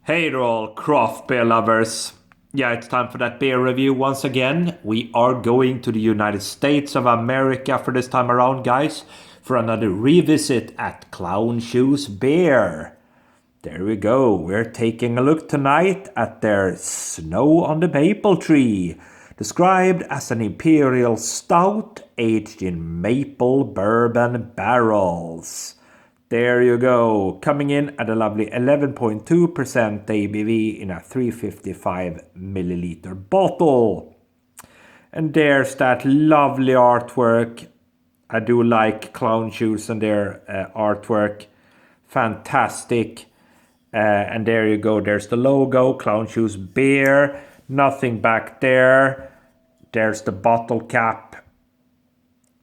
Hey there all craft beer lovers. Yeah, it's time for that beer review once again. We are going to the United States of America for this time around, guys, for another revisit at Clown Shoes Beer. There we go. We're taking a look tonight at their Snow on the Maple Tree, described as an Imperial Stout aged in maple bourbon barrels. There you go, coming in at a lovely 11.2% ABV in a 355 milliliter bottle. And there's that lovely artwork. I do like Clown Shoes and their artwork. Fantastic. And there you go, there's the logo, Clown Shoes Beer. Nothing back there. There's the bottle cap.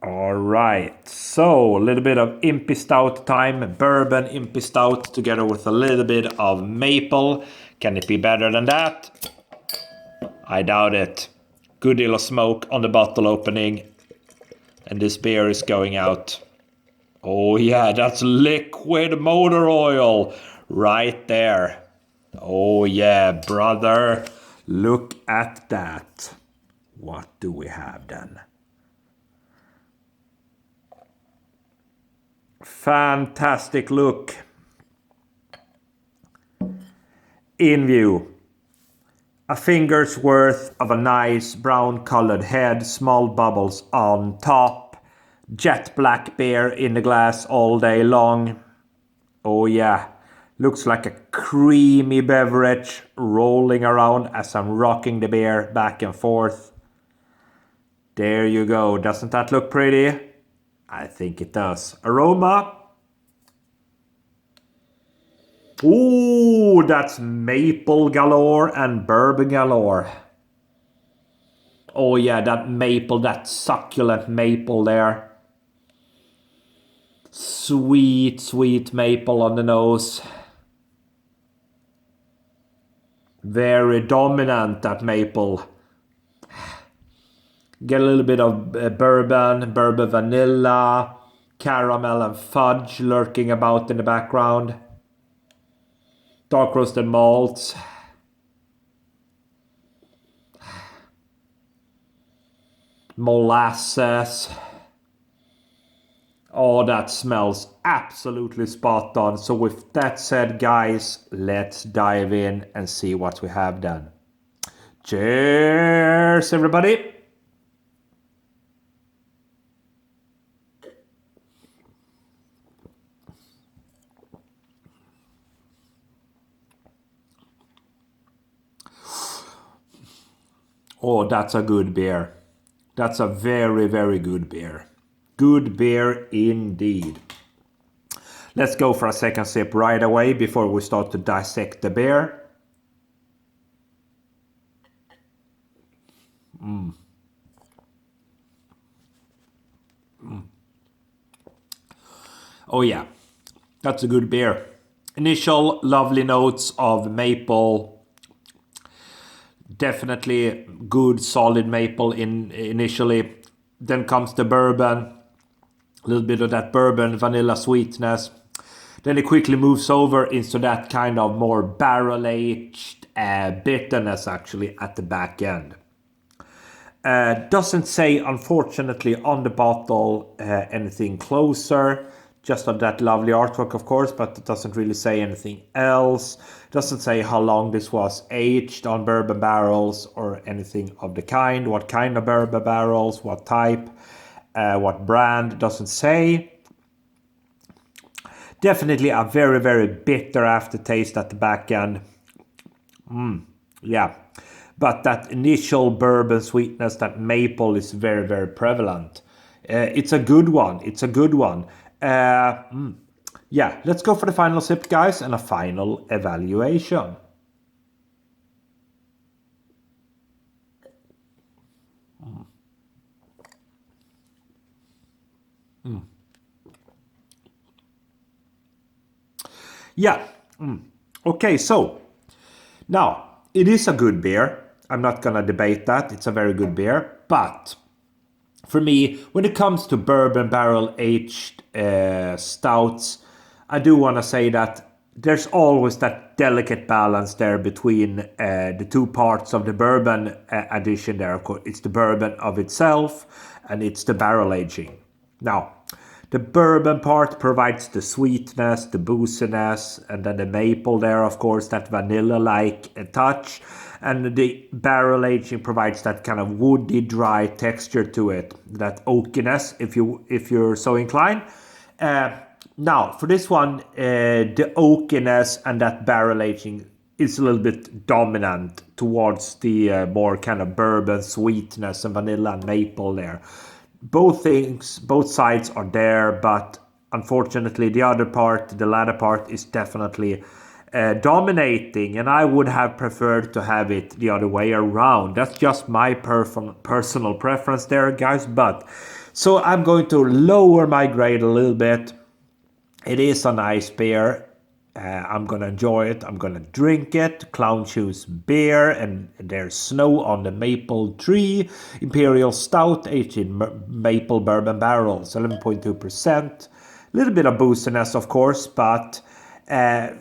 Alright, so a little bit of Impy Stout time, bourbon Impy Stout together with a little bit of maple. Can it be better than that? I doubt it. Good deal of smoke on the bottle opening. And this beer is going out. Oh yeah, that's liquid motor oil right there. Oh yeah, brother. Look at that. What do we have then? Fantastic look. In view. A finger's worth of a nice brown colored head, small bubbles on top. Jet black beer in the glass all day long. Oh yeah, looks like a creamy beverage rolling around as I'm rocking the beer back and forth. There you go, doesn't that look pretty? I think it does. Aroma. Ooh, that's maple galore and bourbon galore. Oh yeah, that maple, that succulent maple there. Sweet, sweet maple on the nose. Very dominant, that maple. Get a little bit of bourbon vanilla, caramel and fudge lurking about in the background. Dark roasted malts. Molasses. Oh, that smells absolutely spot on. So with that said, guys, let's dive in and see what we have done. Cheers, everybody. Oh, that's a good beer. That's a very, very good beer. Good beer indeed. Let's go for a second sip right away before we start to dissect the beer. Oh yeah, that's a good beer. Initial lovely notes of maple. Definitely good solid maple initially. Then comes the bourbon. A little bit of that bourbon vanilla sweetness. Then it quickly moves over into that kind of more barrel-aged bitterness actually at the back end. Doesn't say, unfortunately, on the bottle anything closer. Just on that lovely artwork, of course, but it doesn't really say anything else. Doesn't say how long this was aged on bourbon barrels or anything of the kind. What kind of bourbon barrels, what type, what brand, doesn't say. Definitely a very, very bitter aftertaste at the back end. Yeah. But that initial bourbon sweetness, that maple is very, very prevalent. It's a good one. It's a good one. Yeah, let's go for the final sip, guys, and a final evaluation. Yeah. Okay, so now it is a good beer. I'm not gonna debate that. It's a very good beer. But for me, when it comes to bourbon barrel aged stouts, I do want to say that there's always that delicate balance there between the two parts of the bourbon addition there. Of course, it's the bourbon of itself and it's the barrel aging. Now, the bourbon part provides the sweetness, the booziness, and then the maple there, of course, that vanilla-like touch. And the barrel aging provides that kind of woody, dry texture to it, that oakiness, if you're so inclined. Now, for this one, the oakiness and that barrel aging is a little bit dominant towards the more kind of bourbon sweetness and vanilla and maple there. Both sides are there, but unfortunately the latter part is definitely dominating, and I would have preferred to have it the other way around. That's just my personal preference there, guys. But so I'm going to lower my grade a little bit. It is a nice beer. I'm gonna enjoy it. I'm gonna drink it. Clown Shoes beer, and there's snow on the maple tree. Imperial Stout aged in maple bourbon barrels, 11.2%. A little bit of booziness, of course, but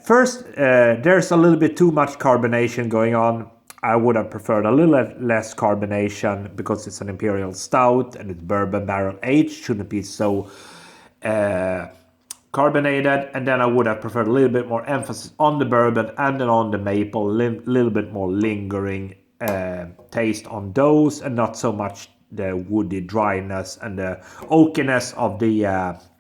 first, there's a little bit too much carbonation going on. I would have preferred a little less carbonation because it's an Imperial Stout and it's bourbon barrel aged. Shouldn't be so carbonated. And then I would have preferred a little bit more emphasis on the bourbon and then on the maple, little bit more lingering taste on those, and not so much the woody dryness and the oakiness of the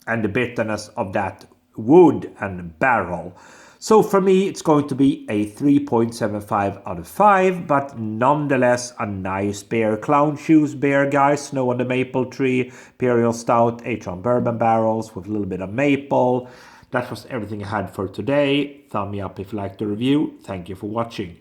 and the bitterness of that wood and barrel. So for me, it's going to be a 3.75 out of 5, but nonetheless a nice beer. Clown Shoes beer, guys. Snow on the maple tree, Imperial Stout, aged on bourbon barrels with a little bit of maple. That was everything I had for today. Thumb me up if you liked the review. Thank you for watching.